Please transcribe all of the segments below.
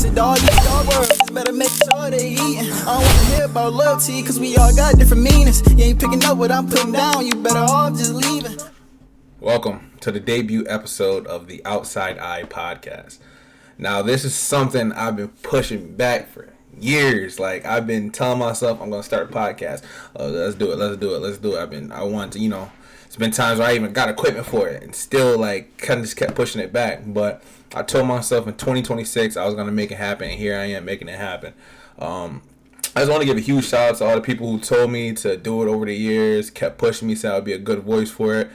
said, dog, you dog world, just better make sure they eatin'. I don't wanna hear about loyalty, cause we all got different meanings. You ain't picking up what I'm putting down, you better off just leaving. Welcome to the debut episode of the Outside Eye podcast. Now, this is something I've been pushing back for years. Like, I've been telling myself I'm gonna start a podcast. Let's do it. I want to, it's been times where I even got equipment for it and still like kind of just kept pushing it back. But I told myself in 2026 I was gonna make it happen, and here I am making it happen. I just want to give a huge shout out to all the people who told me to do it over the years, kept pushing me, said I would be a good voice for it.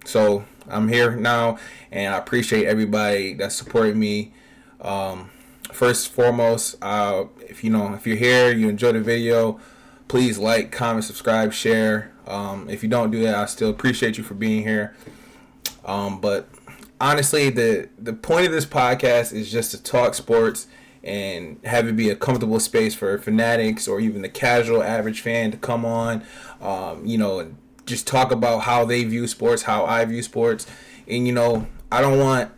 So I'm here now, and I appreciate everybody that supported me. First and foremost, if you're here, you enjoyed the video, please like, comment, subscribe, share. If you don't do that, I still appreciate you for being here. But honestly, the point of this podcast is just to talk sports and have it be a comfortable space for fanatics or even the casual average fan to come on, and just talk about how they view sports, how I view sports. And, I don't want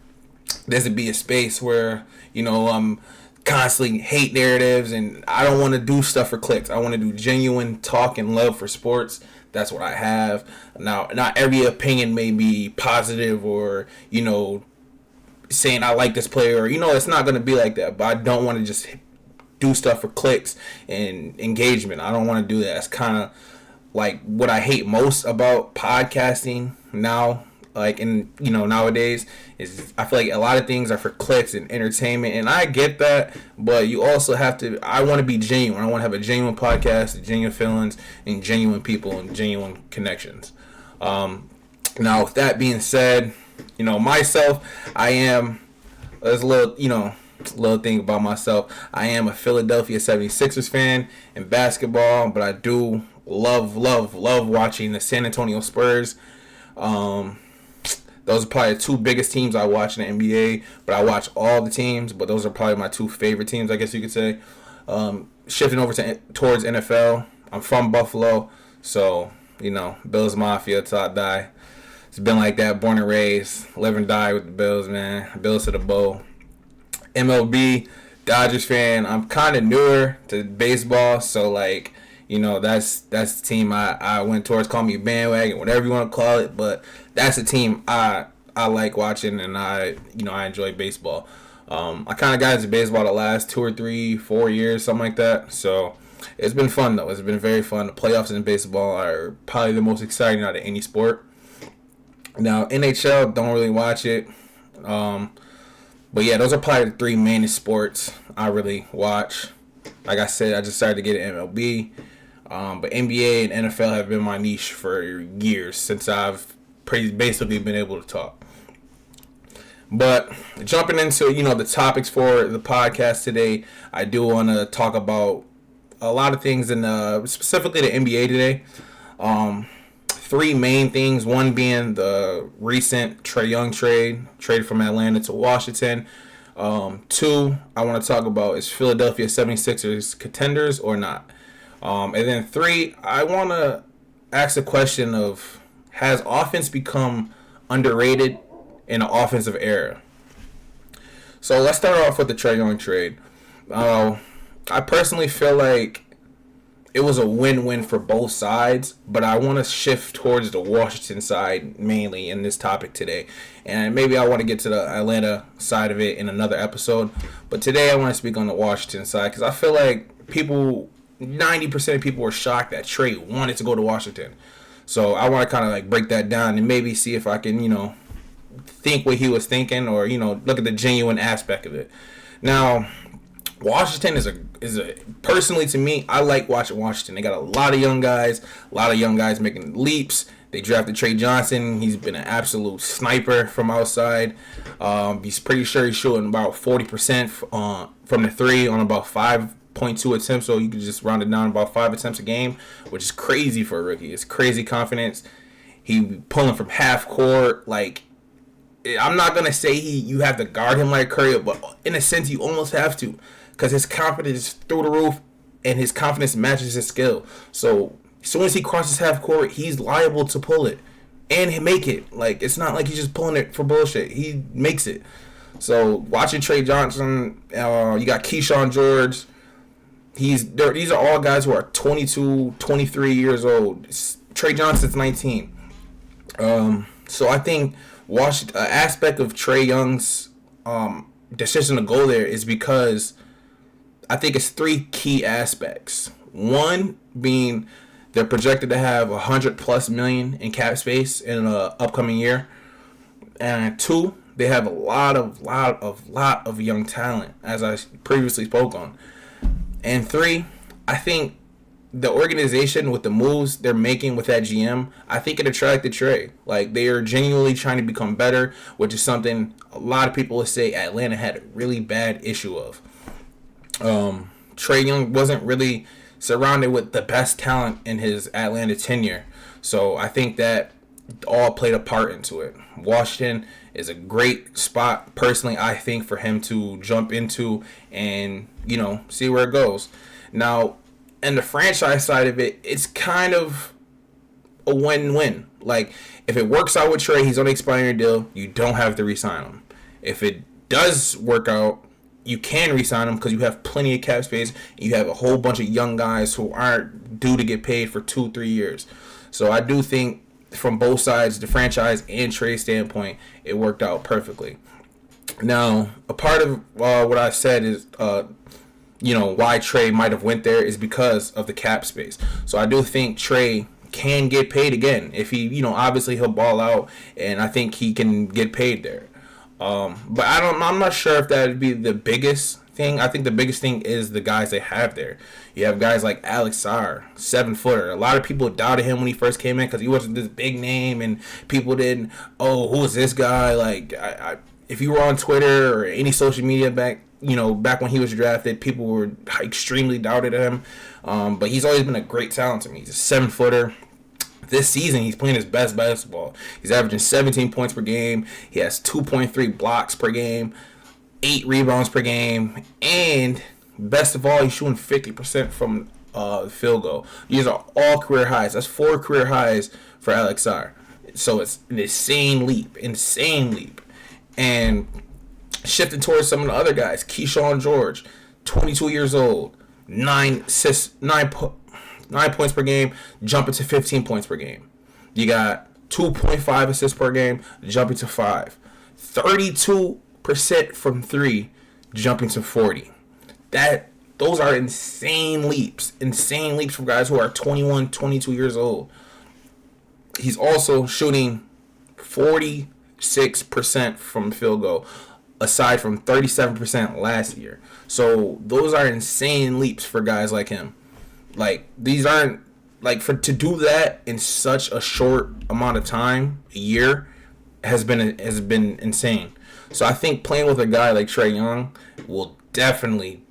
this to be a space where, I'm constantly hate narratives, and I don't want to do stuff for clicks. I want to do genuine talk and love for sports. That's what I have. Now, not every opinion may be positive or, saying I like this player, or, it's not going to be like that. But I don't want to just do stuff for clicks and engagement. I don't want to do that. That's kind of like what I hate most about podcasting now. Like, nowadays is I feel like a lot of things are for clicks and entertainment, and I get that, but you also have to, I want to be genuine. I want to have a genuine podcast, genuine feelings, and genuine people and genuine connections. Now, with that being said, myself, I am, there's a little thing about myself. I am a Philadelphia 76ers fan in basketball, but I do love watching the San Antonio Spurs. Those are probably the two biggest teams I watch in the NBA, but I watch all the teams, but those are probably my two favorite teams, I guess you could say. Shifting over towards NFL, I'm from Buffalo, so, Bills Mafia till I die. It's been like that, born and raised, live and die with the Bills, man. Bills to the bowl. MLB, Dodgers fan. I'm kind of newer to baseball, so, that's the team I went towards. Call me a bandwagon, whatever you want to call it, but that's a team I like watching, and I enjoy baseball. I kind of got into baseball the last 2 or 3, 4 years, something like that. So it's been fun though. It's been very fun. The playoffs in baseball are probably the most exciting out of any sport. Now NHL, don't really watch it. But yeah, those are probably the 3 main sports I really watch. Like I said, I just started to get an MLB. But NBA and NFL have been my niche for years since I've basically been able to talk. But jumping into, the topics for the podcast today, I do want to talk about a lot of things in specifically the NBA today. 3 main things, one being the recent Trae Young traded from Atlanta to Washington. 2, I want to talk about is Philadelphia 76ers contenders or not. And then 3, I want to ask the question of, has offense become underrated in an offensive era? So let's start off with the Trae Young trade. I personally feel like it was a win-win for both sides, but I want to shift towards the Washington side mainly in this topic today. And maybe I want to get to the Atlanta side of it in another episode. But today I want to speak on the Washington side because I feel like 90% of people were shocked that Trae wanted to go to Washington. So I want to kind of break that down and maybe see if I can, think what he was thinking or, look at the genuine aspect of it. Now, Washington is a personally to me, I like watching Washington. They got a lot of young guys making leaps. They drafted Trae Johnson. He's been an absolute sniper from outside. He's pretty sure he's shooting about 40% from the 3 on about 5.2 attempts, so you could just round it down about 5 attempts a game, which is crazy for a rookie. It's crazy confidence. He pulling from half court. I'm not gonna say you have to guard him like Curry, but in a sense you almost have to, because his confidence is through the roof and his confidence matches his skill. So as soon as he crosses half court, he's liable to pull it and make it. It's not like he's just pulling it for bullshit. He makes it. So watching Trae Johnson, you got Keyshawn George. These are all guys who are 22, 23 years old. Trae Johnson's 19. So I think aspect of Trae Young's decision to go there is because I think it's three key aspects. One being they're projected to have $100+ million in cap space in the upcoming year, and two, they have a lot of young talent, as I previously spoke on. And three, I think the organization with the moves they're making with that GM, I think it attracted Trae. Like, they are genuinely trying to become better, which is something a lot of people would say Atlanta had a really bad issue of. Trae Young wasn't really surrounded with the best talent in his Atlanta tenure. So I think that all played a part into it. Washington is a great spot, personally, I think, for him to jump into and, see where it goes. Now, and the franchise side of it, it's kind of a win-win. Like, if it works out with Trae, he's on an expiring deal, you don't have to re-sign him. If it does work out, you can re-sign him because you have plenty of cap space. You have a whole bunch of young guys who aren't due to get paid for 2-3 years. So I do think from both sides, the franchise and Trae's standpoint, it worked out perfectly. Now, a part of what I said is why Trae might have went there is because of the cap space. So I do think Trae can get paid again if he, obviously he'll ball out, and I think he can get paid there. But I'm not sure if that would be the biggest thing. I think the biggest thing is the guys they have there. You have guys like Alex Sarr, 7-footer. A lot of people doubted him when he first came in because he wasn't this big name, and people didn't. Oh, who is this guy? Like, if you were on Twitter or any social media back when he was drafted, people were extremely doubted him. But he's always been a great talent to me. He's a 7-footer. This season, he's playing his best basketball. He's averaging 17 points per game. He has 2.3 blocks per game, 8 rebounds per game, and best of all, he's shooting 50% from field goal. These are all career highs. That's 4 career highs for Alex Sarr. So it's an insane leap. And shifting towards some of the other guys, Keyshawn George, 22 years old, 9 points per game, jumping to 15 points per game. You got 2.5 assists per game, jumping to 5. 32% from 3, jumping to 40. Those are insane leaps from guys who are 21, 22 years old. He's also shooting 46% from field goal, aside from 37% last year. So those are insane leaps for guys like him. Like, these aren't, like, to do that in such a short amount of time, a year, has been insane. So I think playing with a guy like Trae Young will definitely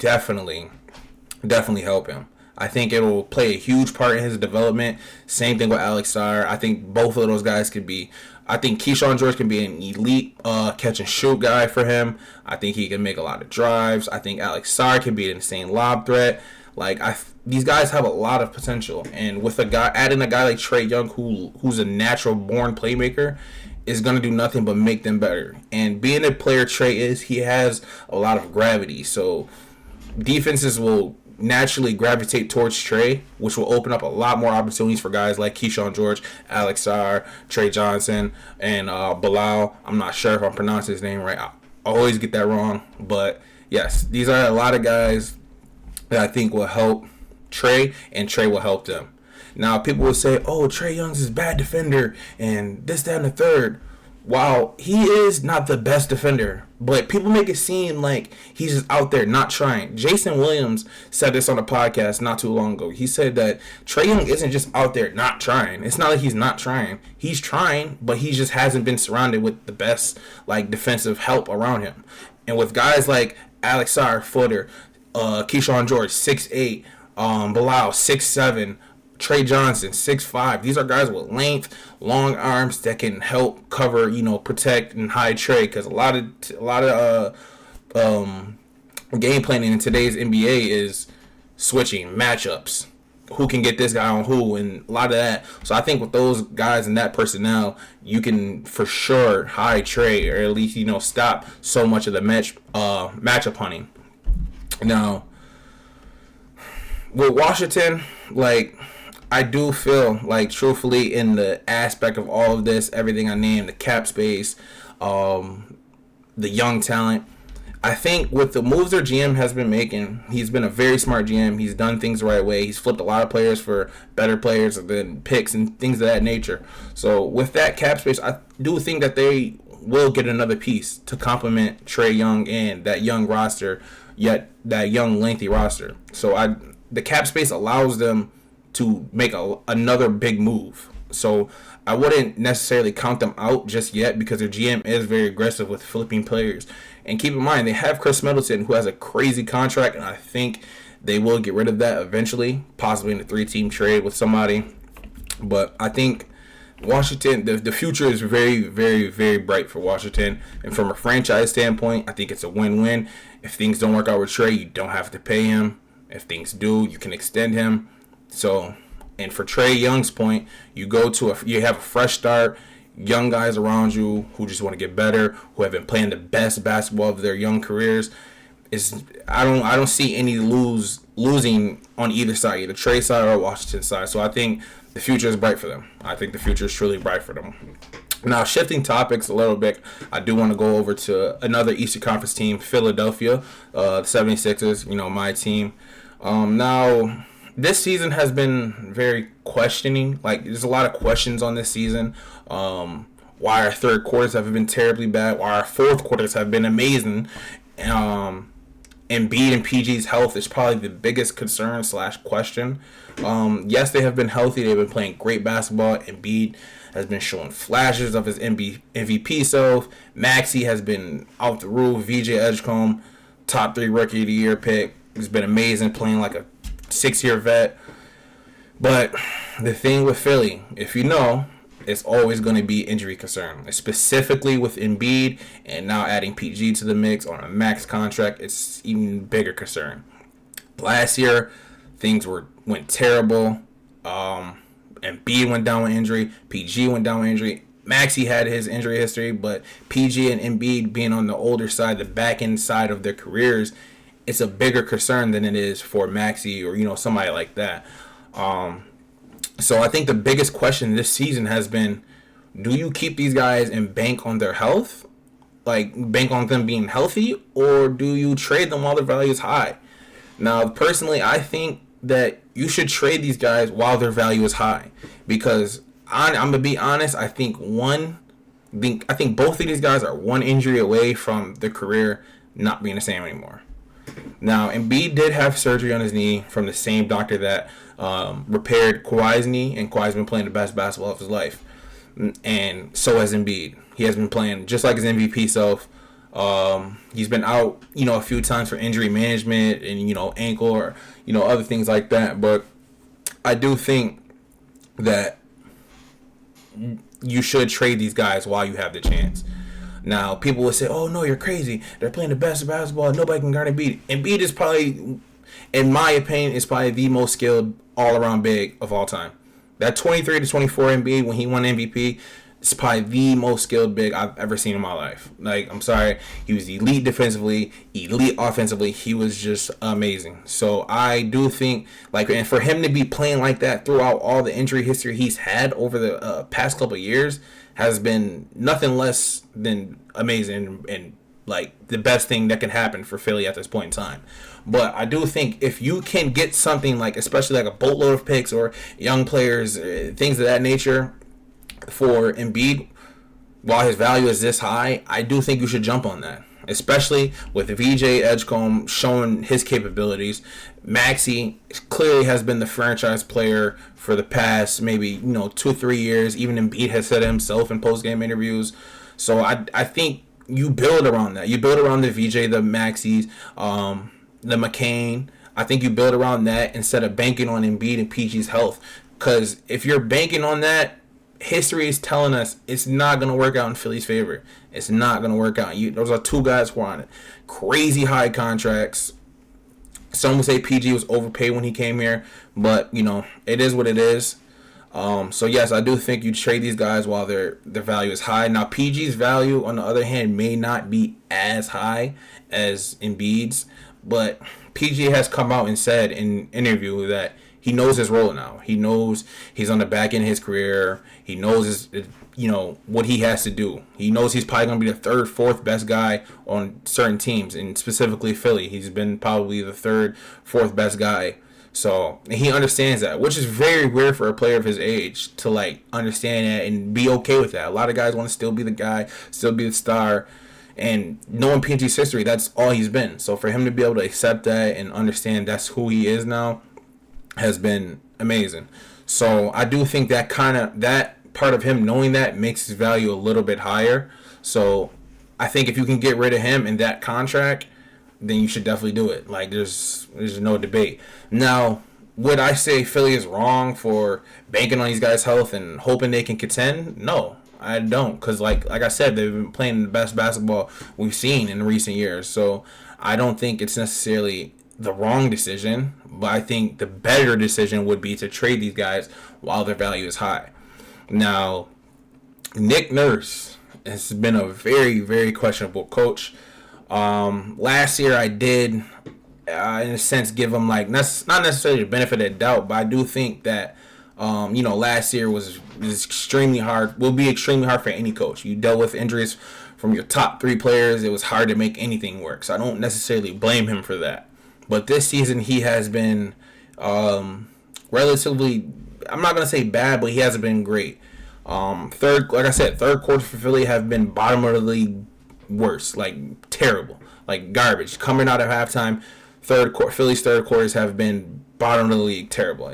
help him. I think it will play a huge part in his development. Same thing with Alex Sarr. I think both of those guys could be. I think Keyshawn George can be an elite catch and shoot guy for him. I think he can make a lot of drives. I think Alex Sarr can be an insane lob threat. Like, these guys have a lot of potential, and with adding a guy like Trae Young, who's a natural born playmaker, is gonna do nothing but make them better. And being a player Trae is, he has a lot of gravity, so defenses will naturally gravitate towards Trae, which will open up a lot more opportunities for guys like Keyshawn George, Alex Sarr, Trae Johnson, and Bilal. I'm not sure if I'm pronouncing his name right. I always get that wrong, but yes, these are a lot of guys that I think will help Trae, and Trae will help them. Now, people will say, oh, Trae Young's is a bad defender, and this, that, and the third. While he is not the best defender, but people make it seem like he's just out there not trying. Jason Williams said this on a podcast not too long ago. He said that Trae Young isn't just out there not trying. It's not like he's not trying. He's trying, but he just hasn't been surrounded with the best, like, defensive help around him. And with guys like Alex Sarr, footer, Keyshawn George, 6'8", Bilal, 6'7", Trae Johnson, 6'5". These are guys with length, long arms that can help cover, protect and hide Trae. Because a lot of game planning in today's NBA is switching matchups. who can get this guy on who, and a lot of that. So I think with those guys and that personnel, you can for sure hide Trae, or at least stop so much of the matchup hunting. Now, with Washington, like, I do feel like, truthfully, in the aspect of all of this, everything I named, the cap space, the young talent, I think with the moves their GM has been making, he's been a very smart GM. He's done things the right way. He's flipped a lot of players for better players than picks and things of that nature. So with that cap space, I do think that they will get another piece to complement Trae Young and that young roster, yet that young lengthy roster. So the cap space allows them to make another big move. So I wouldn't necessarily count them out just yet, because their GM is very aggressive with flipping players. And keep in mind, they have Chris Middleton, who has a crazy contract, and I think they will get rid of that eventually, possibly in a 3-team trade with somebody. But I think Washington, the future is very, very, very bright for Washington. And from a franchise standpoint, I think it's a win-win. If things don't work out with Trae, you don't have to pay him. If things do, you can extend him. So, and for Trae Young's point, you have a fresh start, young guys around you who just want to get better, who have been playing the best basketball of their young careers. I don't see any losing on either side, either Trae side or Washington side. So I think the future is bright for them. I think the future is truly bright for them. Now, shifting topics a little bit, I do want to go over to another Eastern Conference team, Philadelphia, the 76ers, my team. Now, this season has been very questioning. Like, there's a lot of questions on this season. Why our third quarters have been terribly bad. Why our fourth quarters have been amazing. Embiid and PG's health is probably the biggest concern / question. Yes, they have been healthy. They've been playing great basketball. Embiid has been showing flashes of his MVP self. Maxey has been out the roof. VJ Edgecombe, top 3 rookie of the year pick. He's been amazing, playing like a 6-year vet. But the thing with Philly, if you know, it's always going to be injury concern. Specifically with Embiid, and now adding PG to the mix on a max contract, it's even bigger concern. Last year, things went terrible. Embiid went down with injury. PG went down with injury. Maxey had his injury history, but PG and Embiid being on the older side, the back end side of their careers, it's a bigger concern than it is for Maxey or somebody like that. So I think the biggest question this season has been, do you keep these guys and bank on their health, like bank on them being healthy, or do you trade them while their value is high? Now, personally, I think that you should trade these guys while their value is high, because I'm gonna be honest. I think both of these guys are one injury away from their career not being the same anymore. Now, Embiid did have surgery on his knee from the same doctor that repaired Kawhi's knee, and Kawhi's been playing the best basketball of his life. And so has Embiid. He has been playing just like his MVP self. He's been out, a few times for injury management and, ankle or, other things like that. But I do think that you should trade these guys while you have the chance. Now, people will say, oh, no, you're crazy. They're playing the best basketball. Nobody can guard Embiid. Embiid is probably, in my opinion, is probably the most skilled all-around big of all time. That 23 to 24 Embiid, when he won MVP, is probably the most skilled big I've ever seen in my life. Like, I'm sorry. He was elite defensively, elite offensively. He was just amazing. So I do think, and for him to be playing like that throughout all the injury history he's had over the past couple of years has been nothing less than amazing and the best thing that can happen for Philly at this point in time. But I do think if you can get something especially a boatload of picks or young players, things of that nature for Embiid, while his value is this high, I do think you should jump on that. Especially with VJ Edgecombe showing his capabilities. Maxey clearly has been the franchise player for the past maybe 2-3 years. Even Embiid has said it himself in post-game interviews. So I think you build around that. You build around the VJ, the Maxies, the McCain. I think you build around that instead of banking on Embiid and PG's health. Because if you're banking on that, history is telling us it's not going to work out in Philly's favor. It's not going to work out. Those are two guys who are on it. Crazy high contracts. Some would say PG was overpaid when he came here, but it is what it is. So yes, I do think you trade these guys while their value is high. Now PG's value, on the other hand, may not be as high as Embiid's, but PG has come out and said in an interview that he knows his role now. He knows he's on the back end of his career. He knows what he has to do. He knows he's probably going to be the third, fourth best guy on certain teams, and specifically Philly. He's been probably the third, fourth best guy. So he understands that, which is very weird for a player of his age to understand that and be okay with that. A lot of guys want to still be the guy, still be the star. And knowing PG's history, that's all he's been. So for him to be able to accept that and understand that's who he is now has been amazing. So I do think that part of him knowing that makes his value a little bit higher. So I think if you can get rid of him in that contract, then you should definitely do it. There's no debate. Now, would I say Philly is wrong for banking on these guys' health and hoping they can contend? No, I don't. Because like I said, they've been playing the best basketball we've seen in recent years. So I don't think it's necessarily the wrong decision, but I think the better decision would be to trade these guys while their value is high. Now, Nick Nurse has been a very, very questionable coach. Last year I did, in a sense, give him not necessarily the benefit of the doubt, but I do think that, last year was extremely hard, will be extremely hard for any coach. You dealt with injuries from your top 3 players. It was hard to make anything work. So I don't necessarily blame him for that. But this season he has been relatively, I'm not going to say bad, but he hasn't been great. Third quarter for Philly have been bottom of the league worse, terrible, garbage. Coming out of halftime, Philly's third quarters have been bottom of the league, terrible.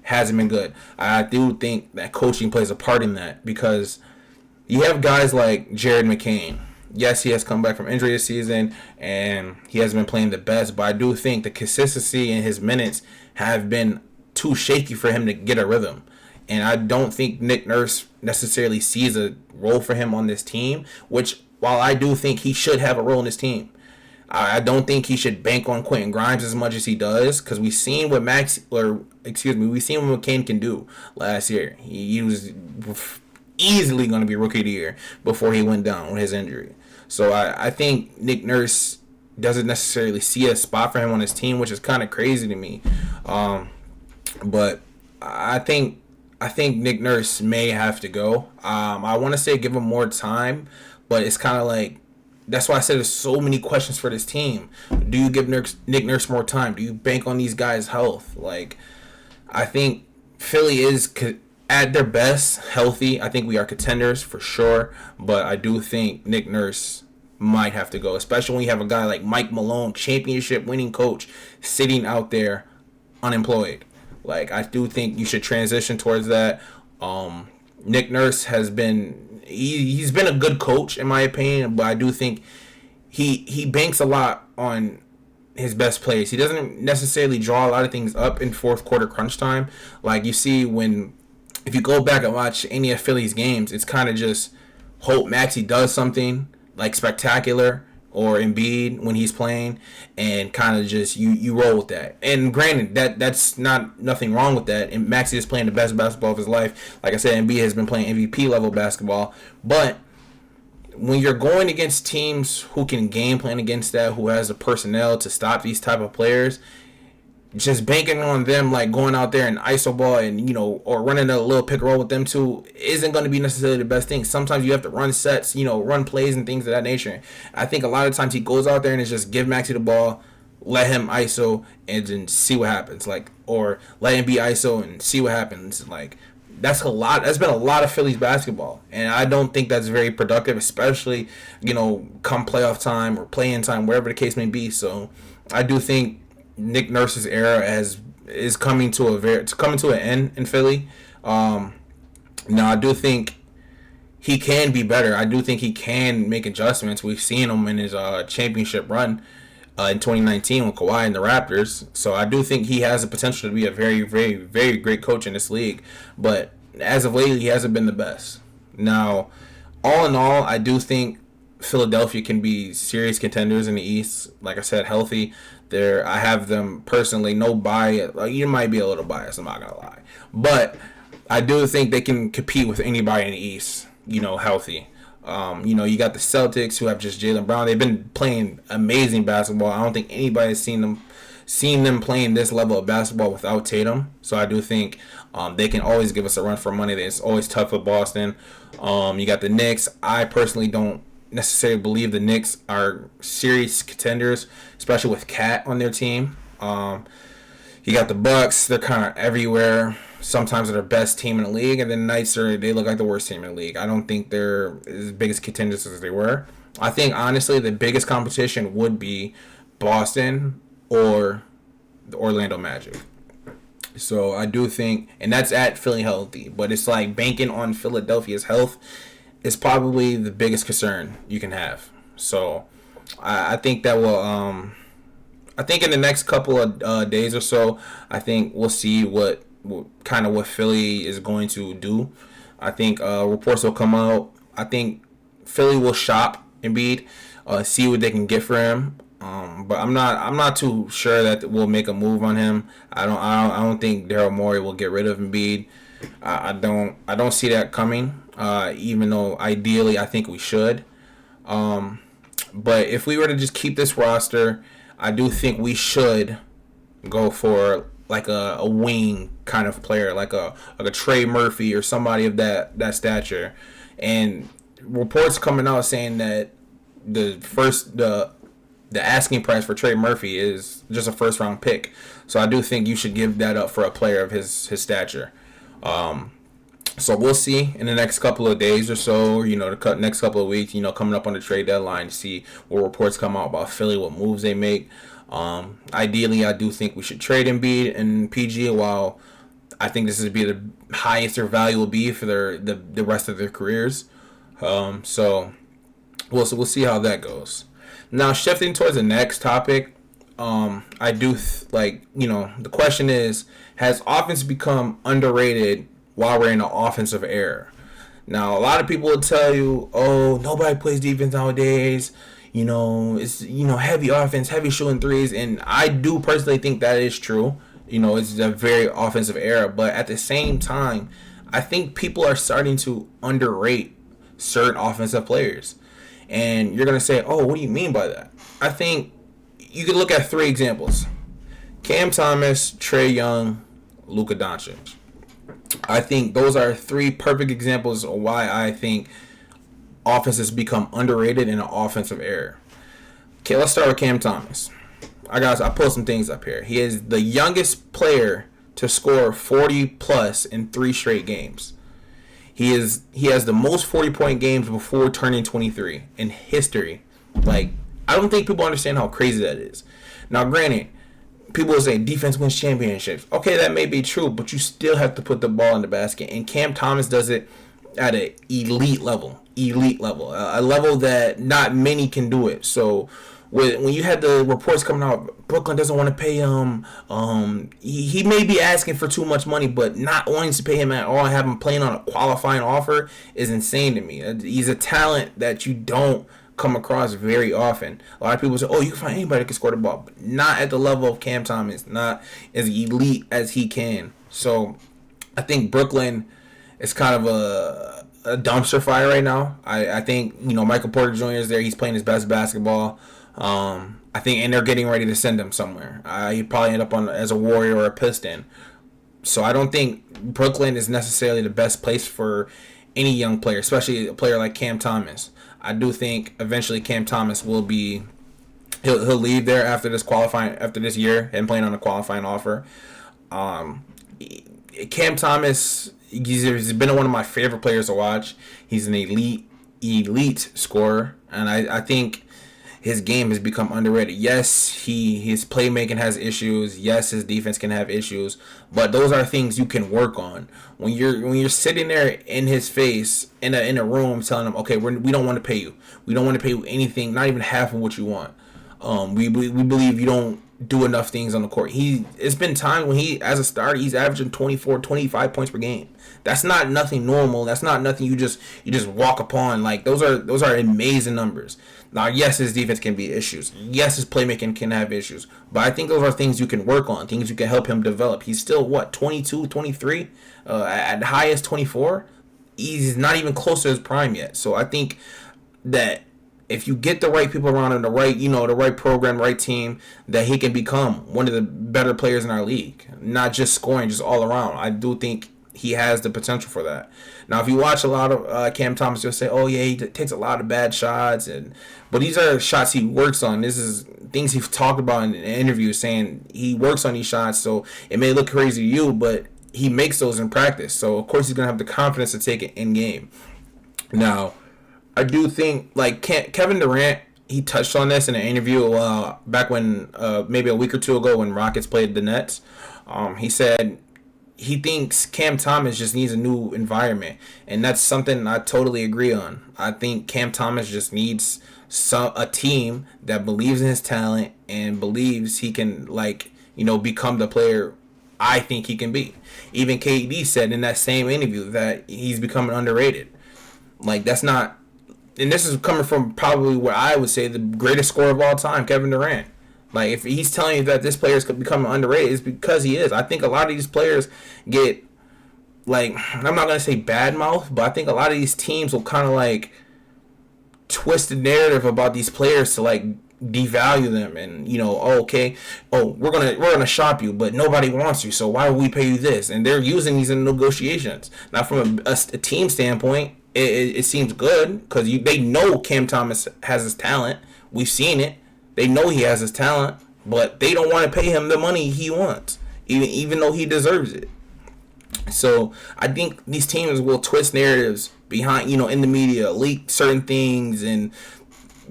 Hasn't been good. I do think that coaching plays a part in that because you have guys like Jared McCain. Yes, he has come back from injury this season, and he hasn't been playing the best, but I do think the consistency in his minutes have been too shaky for him to get a rhythm. And I don't think Nick Nurse necessarily sees a role for him on this team, which, while I do think he should have a role in this team, I don't think he should bank on Quentin Grimes as much as he does, because we've seen what we've seen what McCain can do last year. He was easily going to be Rookie of the Year before he went down with his injury. So I think Nick Nurse doesn't necessarily see a spot for him on his team, which is kind of crazy to me. But I think Nick Nurse may have to go. I want to say give him more time, but it's kind of that's why I said there's so many questions for this team. Do you give Nick Nurse more time? Do you bank on these guys' health? I think Philly is at their best healthy. I think we are contenders for sure, but I do think Nick Nurse might have to go, especially when you have a guy like Mike Malone, championship winning coach, sitting out there unemployed. I do think you should transition towards that. Nick Nurse has been he's been a good coach in my opinion, but I do think he banks a lot on his best plays. He doesn't necessarily draw a lot of things up in fourth quarter crunch time. You see if you go back and watch any of Philly's games, it's kind of just hope Maxey does something spectacular, or Embiid when he's playing, and kind of just you roll with that. And granted, that's nothing wrong with that. And Maxey is playing the best basketball of his life. Like I said, Embiid has been playing MVP level basketball. But when you're going against teams who can game plan against that, who has the personnel to stop these type of players, just banking on them going out there and iso ball and or running a little pick and roll with them too isn't going to be necessarily the best thing. Sometimes you have to run sets, run plays and things of that nature. I think a lot of times he goes out there and it's just give Maxey the ball, let him iso and then see what happens, or let him be iso and see what happens. That's been a lot of Phillies basketball, and I don't think that's very productive, especially come playoff time or play-in time, wherever the case may be. So I do think Nick Nurse's era is coming to an end in Philly. Now I do think he can be better. I do think he can make adjustments. We've seen him in his championship run in 2019 with Kawhi and the Raptors. So I do think he has the potential to be a very, very, very great coach in this league. But as of lately, he hasn't been the best. Now, all in all, I do think Philadelphia can be serious contenders in the East. Like I said, healthy. I have them personally. No bias. Like, you might be a little biased. I'm not gonna lie, but I do think they can compete with anybody in the East. Healthy. You got the Celtics who have just Jaylen Brown. They've been playing amazing basketball. I don't think anybody's seen them playing this level of basketball without Tatum. So I do think they can always give us a run for money. It's always tough with Boston. You got the Knicks. I personally don't necessarily believe the Knicks are serious contenders, especially with Cat on their team. You got the Bucks. They're kind of everywhere. Sometimes they're the best team in the league, and then Knights they look like the worst team in the league. I don't think they're as big as contenders as they were. I think honestly the biggest competition would be Boston or the Orlando Magic. So I do think, and that's at Philly healthy, but it's like banking on Philadelphia's health is probably the biggest concern you can have. So I think that will. I think in the next couple of days or so, I think we'll see what Philly is going to do. I think reports will come out. I think Philly will shop Embiid, see what they can get for him. But I'm not too sure that we'll make a move on him. I don't think Daryl Morey will get rid of Embiid. I don't see that coming. Even though ideally I think we should. But if we were to just keep this roster, I do think we should go for like a wing kind of player, like a Trey Murphy or somebody of that stature. And reports coming out saying that the asking price for Trey Murphy is just a first round pick. So I do think you should give that up for a player of his stature. So we'll see in the next couple of days or so, the next couple of weeks, coming up on the trade deadline to see what reports come out about Philly, what moves they make. Ideally, I do think we should trade Embiid and PG, while I think this would be the highest their value will be for the rest of their careers. So we'll see how that goes. Now, shifting towards the next topic, I do the question is, has offense become underrated while we're in an offensive era? Now, a lot of people will tell you, oh, nobody plays defense nowadays. It's, heavy offense, heavy shooting threes. And I do personally think that is true. It's a very offensive era. But at the same time, I think people are starting to underrate certain offensive players. And you're going to say, oh, what do you mean by that? I think you could look at three examples. Cam Thomas, Trae Young, Luka Doncic. I think those are three perfect examples of why I think offenses become underrated in an offensive era. Okay, let's start with Cam Thomas. I pulled some things up here. He is the youngest player to score 40 plus in 3 straight games. He has the most 40-point games before turning 23 in history. Like, I don't think people understand how crazy that is. Now, granted, people will say defense wins championships. Okay, that may be true, but you still have to put the ball in the basket. And Cam Thomas does it at an elite level, a level that not many can do it. So when you had the reports coming out, Brooklyn doesn't want to pay him. He may be asking for too much money, but not wanting to pay him at all, have him playing on a qualifying offer is insane to me. He's a talent that you don't come across very often. A lot of people say, oh, you can find anybody that can score the ball, but not at the level of Cam Thomas, not as elite as he can. So I think Brooklyn is kind of a dumpster fire right now. I think, Michael Porter Jr. is there. He's playing his best basketball. I think, and they're getting ready to send him somewhere. He'd probably end up as a Warrior or a Piston. So I don't think Brooklyn is necessarily the best place for any young player, especially a player like Cam Thomas. I do think eventually Cam Thomas will be he'll leave there after this year and playing on a qualifying offer. Cam Thomas, he's been one of my favorite players to watch. He's an elite scorer, and I think his game has become underrated. Yes, his playmaking has issues. Yes, his defense can have issues, but those are things you can work on. When you're sitting there in his face in a room telling him, okay, we don't want to pay you. We don't want to pay you anything, not even half of what you want. We believe you don't do enough things on the court. It's been times when as a starter, he's averaging 24, 25 points per game. That's not nothing normal. That's not nothing you just walk upon. Like those are amazing numbers. Now, yes, his defense can be issues. Yes, his playmaking can have issues. But I think those are things you can work on, things you can help him develop. He's still, 22, 23? At the highest, 24? He's not even close to his prime yet. So I think that if you get the right people around him, the right program, right team, that he can become one of the better players in our league. Not just scoring, just all around. I do think he has the potential for that. Now, if you watch a lot of Cam Thomas, you'll say, "Oh yeah, he takes a lot of bad shots," but these are shots he works on. This is things he's talked about in interviews, saying he works on these shots. So it may look crazy to you, but he makes those in practice. So of course he's gonna have the confidence to take it in game. Now, I do think like Kevin Durant, he touched on this in an interview back when maybe a week or two ago when Rockets played the Nets. He said he thinks Cam Thomas just needs a new environment, and that's something I totally agree on. I think Cam Thomas just needs a team that believes in his talent and believes he can become the player I think he can be. Even KD said in that same interview that he's becoming underrated. Like that's not, and this is coming from probably what I would say the greatest scorer of all time, Kevin Durant. Like, if he's telling you that this player is becoming underrated, it's because he is. I think a lot of these players get, I'm not going to say bad mouth, but I think a lot of these teams will kind of, twist the narrative about these players to, devalue them and, we're gonna shop you, but nobody wants you, so why would we pay you this? And they're using these in negotiations. Now, from a team standpoint, it seems good because they know Cam Thomas has his talent. We've seen it. They know he has his talent, but they don't want to pay him the money he wants, even though he deserves it. So I think these teams will twist narratives behind, in the media, leak certain things, and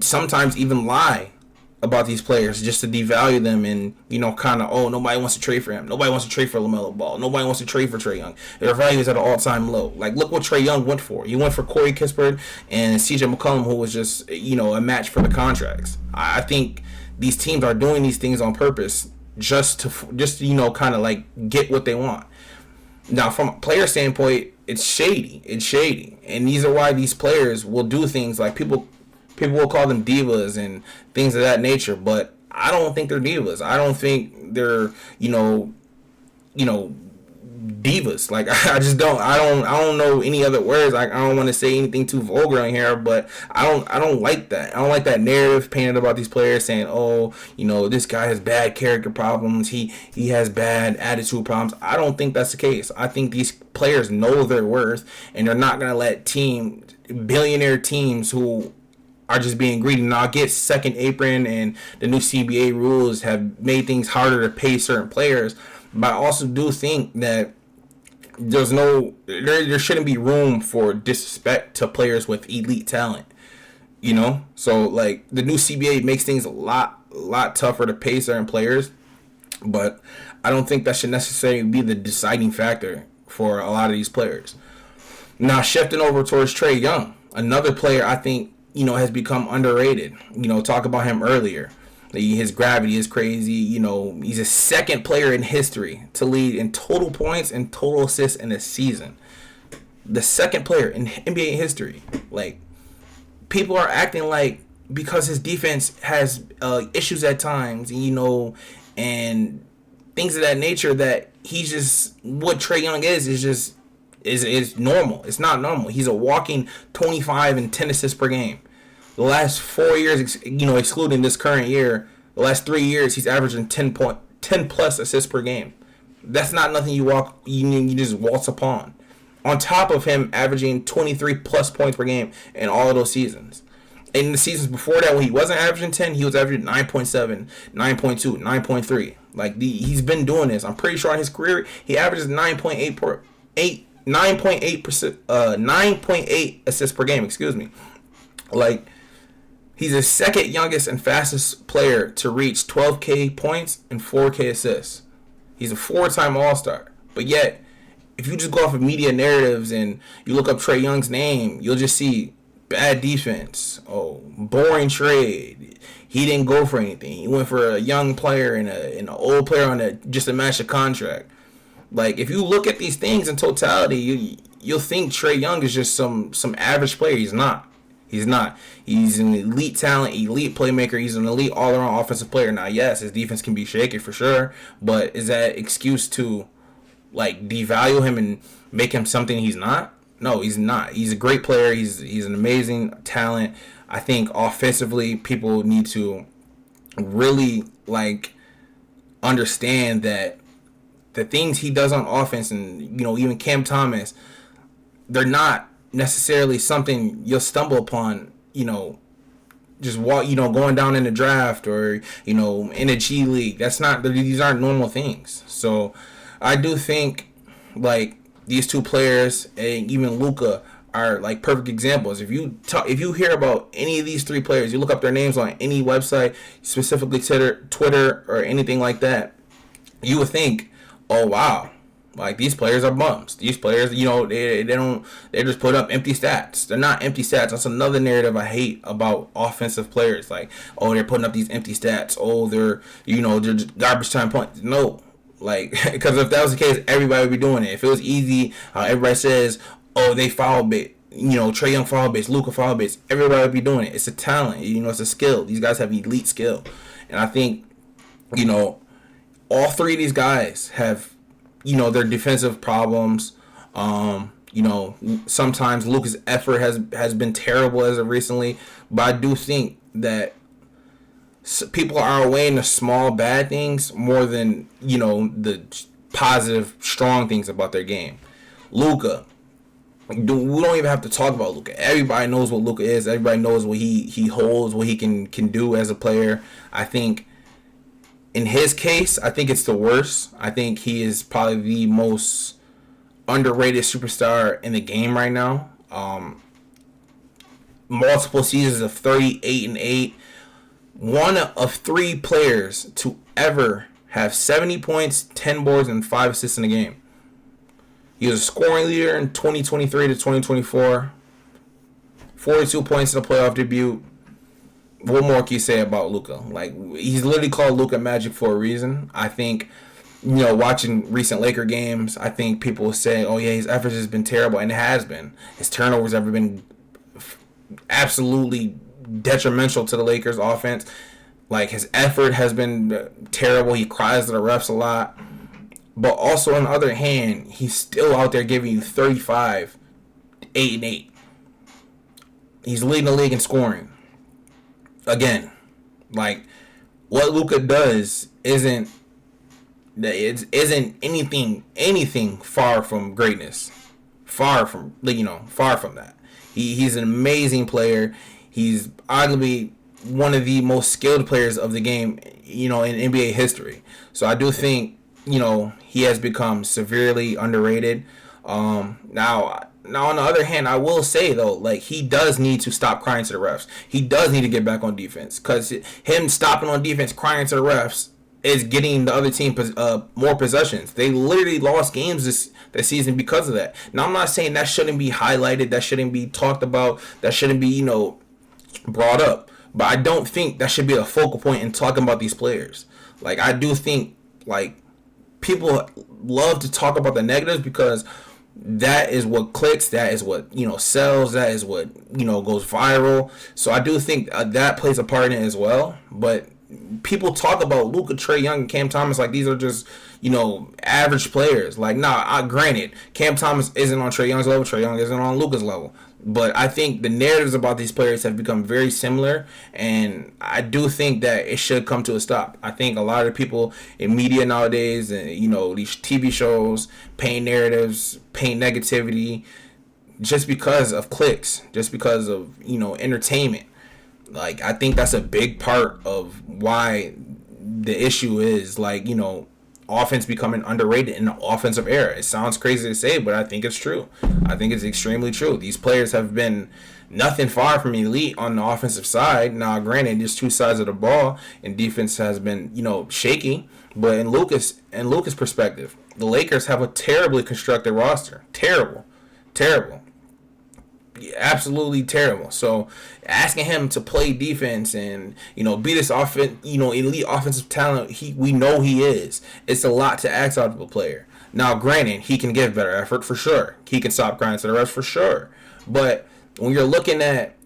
sometimes even lie about these players just to devalue them and, kind of, nobody wants to trade for him. Nobody wants to trade for LaMelo Ball. Nobody wants to trade for Trae Young. Their value is at an all-time low. Look what Trae Young went for. He went for Corey Kispert and CJ McCollum, who was just, a match for the contracts. I think these teams are doing these things on purpose just to kind of get what they want. Now, from a player standpoint, it's shady. It's shady. And these are why these players will do things like people will call them divas and things of that nature, but I don't think they're divas. I don't think they're, divas. I just don't. I don't know any other words. I don't want to say anything too vulgar in here, but I don't like that. I don't like that narrative painted about these players saying, this guy has bad character problems. He has bad attitude problems. I don't think that's the case. I think these players know their worth, and they're not gonna let billionaire teams who are just being greedy. Now, I get second apron and the new CBA rules have made things harder to pay certain players, but I also do think that there shouldn't be room for disrespect to players with elite talent. So the new CBA makes things a lot tougher to pay certain players, but I don't think that should necessarily be the deciding factor for a lot of these players. Now, shifting over towards Trae Young, another player I think has become underrated. Talk about him earlier. His gravity is crazy. He's a second player in history to lead in total points and total assists in a season. The second player in NBA history. People are acting like because his defense has issues at times, and things of that nature, that he's just what Trae Young is normal. It's not normal. He's a walking 25 and 10 assists per game. The last 4 years, excluding this current year, the last 3 years, he's averaging 10 plus assists per game. That's not nothing you just waltz upon. On top of him averaging 23 plus points per game in all of those seasons. In the seasons before that, when he wasn't averaging 10, he was averaging 9.7, 9.2, 9.3. He's been doing this. I'm pretty sure in his career, he averages 9.8 assists per game, excuse me. He's the second youngest and fastest player to reach 12K points and 4K assists. He's a 4-time All-Star. But yet, if you just go off of media narratives and you look up Trae Young's name, you'll just see bad defense, boring trade. He didn't go for anything. He went for a young player and an old player on just to match a contract. Like, if you look at these things in totality, you'll think Trae Young is just some average player. He's not. He's not. He's an elite talent, elite playmaker. He's an elite all-around offensive player. Now, yes, his defense can be shaky for sure, but is that excuse to, like, devalue him and make him something he's not? No, he's not. He's a great player. He's an amazing talent. I think offensively, people need to really, like, understand that the things he does on offense, and, you know, even Cam Thomas, they're not necessarily something you'll stumble upon, you know, just going down in the draft or, you know, in a G League. These aren't normal things. So I do think, like, these two players and even Luka are, like, perfect examples. If you hear about any of these three players, you look up their names on any website, specifically Twitter or anything like that, you would think, oh wow, like, these players are bums. These players, you know, they just put up empty stats. They're not empty stats. That's another narrative I hate about offensive players. Like, oh, they're putting up these empty stats. Oh, they're just garbage time points. No, like, because if that was the case, everybody would be doing it. If it was easy, everybody says, oh, they foul bait. You know, Trae Young foul baits, Luka foul baits. Everybody would be doing it. It's a talent. You know, it's a skill. These guys have elite skill, and I think, you know, all three of these guys have, you know, their defensive problems. You know, sometimes Luka's effort has been terrible as of recently, but I do think that people are weighing the small bad things more than, you know, the positive, strong things about their game. Luka, we don't even have to talk about Luka. Everybody knows what Luka is. Everybody knows what he holds, what he can do as a player. I think, in his case, I think it's the worst. I think he is probably the most underrated superstar in the game right now. Multiple seasons of 38-8. One of three players to ever have 70 points, 10 boards, and 5 assists in a game. He was a scoring leader in 2023 to 2024. 42 points in the playoff debut. What more can you say about Luka? Like, he's literally called Luka Magic for a reason. I think, you know, watching recent Laker games, I think people will say, oh yeah, his efforts has been terrible, and it has been. His turnovers have been absolutely detrimental to the Lakers offense. Like, his effort has been terrible. He cries to the refs a lot. But also, on the other hand, he's still out there giving you 35, 8 and 8. He's leading the league in scoring. Again, like, what Luka does isn't anything far from greatness. Far from that. He's an amazing player. He's arguably one of the most skilled players of the game, you know, in NBA history. So I do think, you know, he has become severely underrated. Now, on the other hand, I will say, though, like, he does need to stop crying to the refs. He does need to get back on defense, because him stopping on defense, crying to the refs, is getting the other team more possessions. They literally lost games this season because of that. Now, I'm not saying that shouldn't be highlighted, that shouldn't be talked about, that shouldn't be, you know, brought up. But I don't think that should be a focal point in talking about these players. Like, I do think, like, people love to talk about the negatives because that is what clicks, that is what, you know, sells, that is what, you know, goes viral. So I do think that plays a part in it as well. But people talk about Luka, Trae Young, and Cam Thomas like these are just, you know, average players. Like, granted, Cam Thomas isn't on Trae Young's level, Trae Young isn't on Luka's level. But I think the narratives about these players have become very similar, and I do think that it should come to a stop. I think a lot of people in media nowadays, and, you know, these TV shows, paint narratives, paint negativity, just because of clicks, just because of, you know, entertainment. Like, I think that's a big part of why the issue is, like, you know, offense becoming underrated in the offensive era. It sounds crazy to say, but I think it's true. I think it's extremely true. These players have been nothing far from elite on the offensive side. Now, granted, there's two sides of the ball, and defense has been, you know, shaky. But in Lucas' perspective, the Lakers have a terribly constructed roster. Terrible. absolutely terrible. So asking him to play defense and be this elite offensive talent we know he is. It's a lot to ask out of a player. Now, granted, he can give better effort for sure. He can stop grinding to the refs for sure. But when you're looking at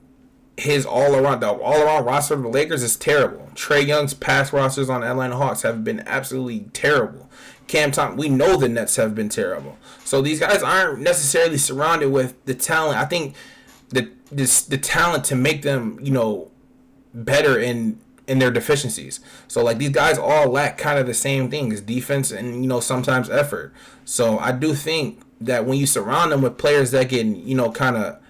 his all-around roster of the Lakers is terrible. Trae Young's past rosters on the Atlanta Hawks have been absolutely terrible. Cam Thomas, we know the Nets have been terrible. So these guys aren't necessarily surrounded with the talent. I think the talent to make them, better in their deficiencies. So like these guys all lack kind of the same things, defense and sometimes effort. So I do think that when you surround them with players that can, kind of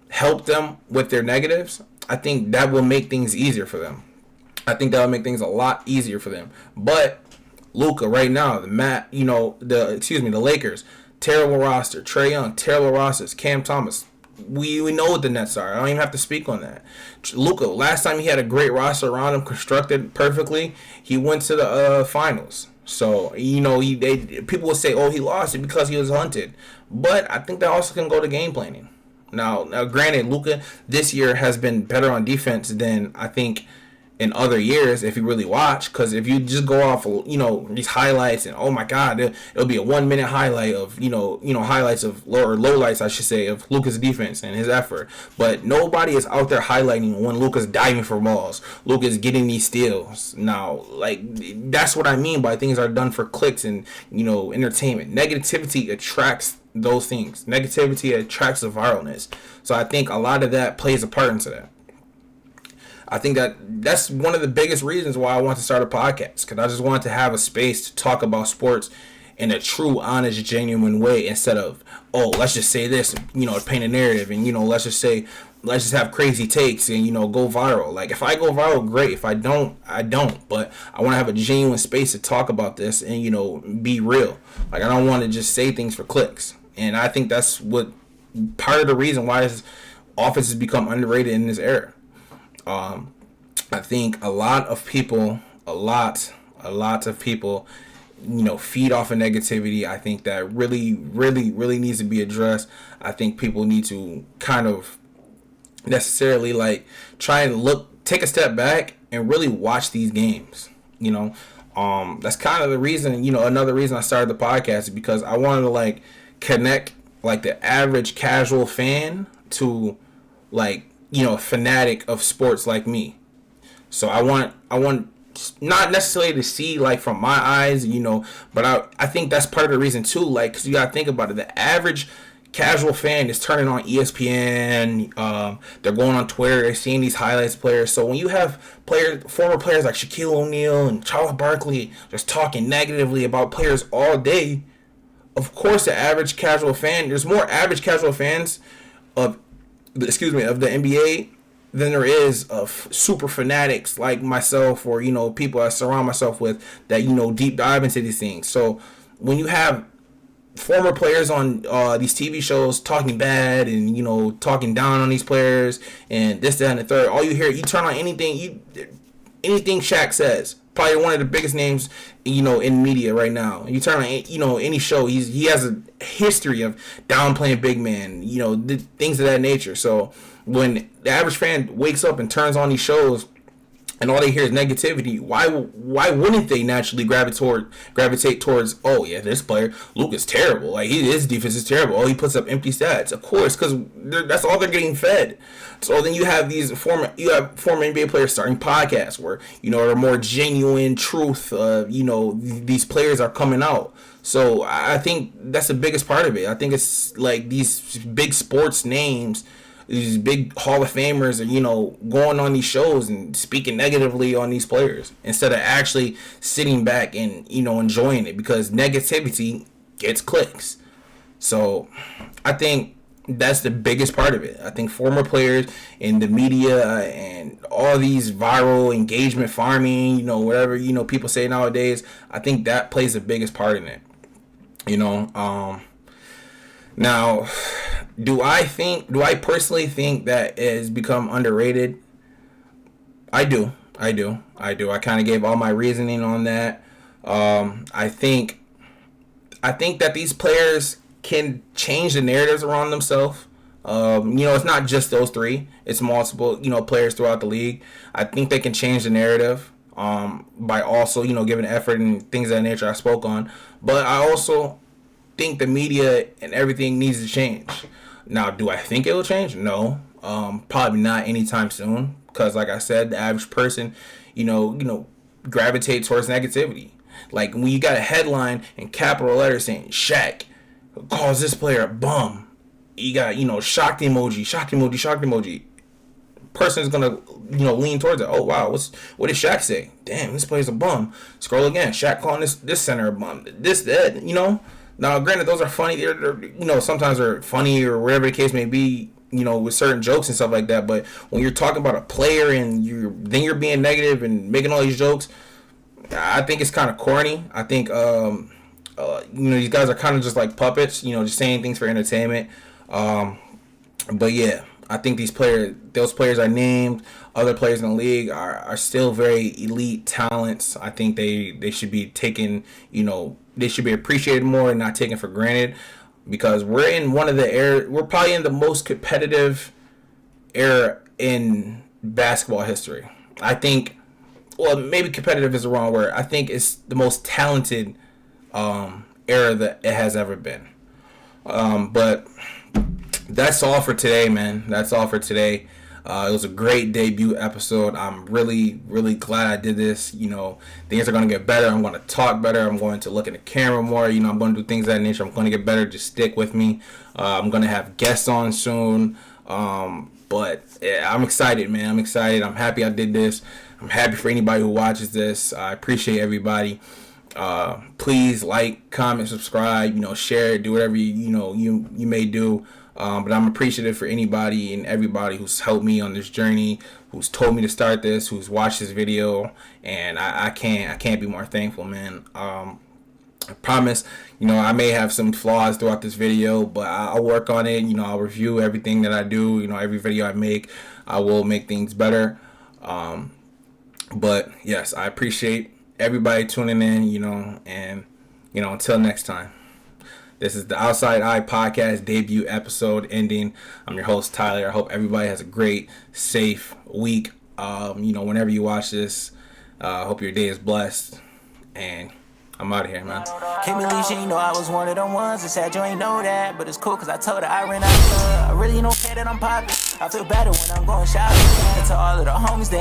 help them with their negatives, I think that will make things easier for them. I think that will make things a lot easier for them. But Luka right now, the Lakers, terrible roster. Trae Young, terrible rosters. Cam Thomas, we know what the Nets are. I don't even have to speak on that. Luka, last time he had a great roster around him, constructed perfectly, he went to the finals. So people will say, oh, he lost it because he was hunted. But I think that also can go to game planning. Now, granted, Luka this year has been better on defense than I think in other years if you really watch. Because if you just go off, these highlights and oh my God, it'll be a 1 minute highlight of highlights of lowlights, I should say, of Luka's defense and his effort. But nobody is out there highlighting when Luka's diving for balls, Luka's getting these steals. Now, like that's what I mean by things are done for clicks and entertainment. Negativity attracts those things. Negativity attracts the viralness. So I think a lot of that plays a part into that. I think that's one of the biggest reasons why I want to start a podcast, because I just want to have a space to talk about sports in a true, honest, genuine way instead of, oh, let's just say this, paint a narrative and, let's just have crazy takes and, go viral. Like, if I go viral, great. If I don't, I don't. But I want to have a genuine space to talk about this and, be real. Like, I don't want to just say things for clicks. And I think that's what part of the reason why this offense has become underrated in this era. I think a lot of people, feed off of negativity. I think that really, really, really needs to be addressed. I think people need to kind of necessarily try and take a step back and really watch these games. That's kind of the reason, another reason I started the podcast is because I wanted to connect the average casual fan to a fanatic of sports like me. So I want not necessarily to see from my eyes, but I think that's part of the reason too, because you gotta think about it. The average casual fan is turning on ESPN, they're going on Twitter, they're seeing these highlights players. So when you have former players like Shaquille O'Neal and Charles Barkley just talking negatively about players all day, of course the average casual fan, there's more average casual fans of the NBA than there is of super fanatics like myself or people I surround myself with that deep dive into these things. So when you have former players on these TV shows talking bad and talking down on these players and this, that, and the third, all you hear, you turn on anything Shaq says, probably one of the biggest names in media right now. You turn on any show, he has a history of downplaying big man, things of that nature. So when the average fan wakes up and turns on these shows and all they hear is negativity, why wouldn't they naturally gravitate towards, oh yeah, this player Luka's terrible, his defense is terrible, oh he puts up empty stats? Of course, because that's all they're getting fed. So then you have former NBA players starting podcasts where are more genuine truth. These players are coming out. So I think that's the biggest part of it. I think it's these big sports names, these big Hall of Famers are, going on these shows and speaking negatively on these players instead of actually sitting back and, enjoying it, because negativity gets clicks. So I think that's the biggest part of it. I think former players in the media and all these viral engagement farming, whatever, people say nowadays, I think that plays the biggest part in it. Now, do I personally think that it has become underrated? I do. I kind of gave all my reasoning on that. I think that these players can change the narratives around themselves. It's not just those three. It's multiple, players throughout the league. I think they can change the narrative by also, giving effort and things of that nature I spoke on. But I also think the media and everything needs to change. Now, do I think it will change? No. Probably not anytime soon. Because, like I said, the average person, gravitate towards negativity. Like, when you got a headline in capital letters saying, Shaq calls this player a bum. You got, shocked emoji, shocked emoji, shocked emoji. Person's gonna, lean towards it. Oh wow, what did Shaq say? Damn, this player's a bum. Scroll again. Shaq calling this center a bum. That. Now, granted, those are funny. They're sometimes they're funny or whatever the case may be. With certain jokes and stuff like that. But when you're talking about a player and you're being negative and making all these jokes, I think it's kind of corny. I think these guys are kind of just like puppets. Just saying things for entertainment. But yeah, I think those players I named, other players in the league are still very elite talents. I think they should be taken, they should be appreciated more and not taken for granted, because we're in we're probably in the most competitive era in basketball history. I think, well, maybe competitive is the wrong word. I think it's the most talented era that it has ever been. But that's all for today, man. That's all for today. It was a great debut episode. I'm really, really glad I did this. Things are going to get better. I'm going to talk better. I'm going to look at the camera more. I'm going to do things of that nature. I'm going to get better. Just stick with me. I'm going to have guests on soon. But yeah, I'm excited, man. I'm excited. I'm happy I did this. I'm happy for anybody who watches this. I appreciate everybody. Please like, comment, subscribe, share it, do whatever you may do. But I'm appreciative for anybody and everybody who's helped me on this journey, who's told me to start this, who's watched this video, and I can't be more thankful, man. I promise, I may have some flaws throughout this video, but I'll work on it. I'll review everything that I do. Every video I make, I will make things better. But yes, I appreciate everybody tuning in, and until next time. This is the Outside Eye Podcast debut episode ending. I'm your host, Tyler. I hope everybody has a great, safe week. Whenever you watch this, I hope your day is blessed. And I'm out of here, man. Can't believe she ain't know I was one of them ones that said you ain't know that. But it's cool cause I told her I ran out of love. I really don't care that I'm poppin'. I feel better when I'm going shopping. And to all of the homies, they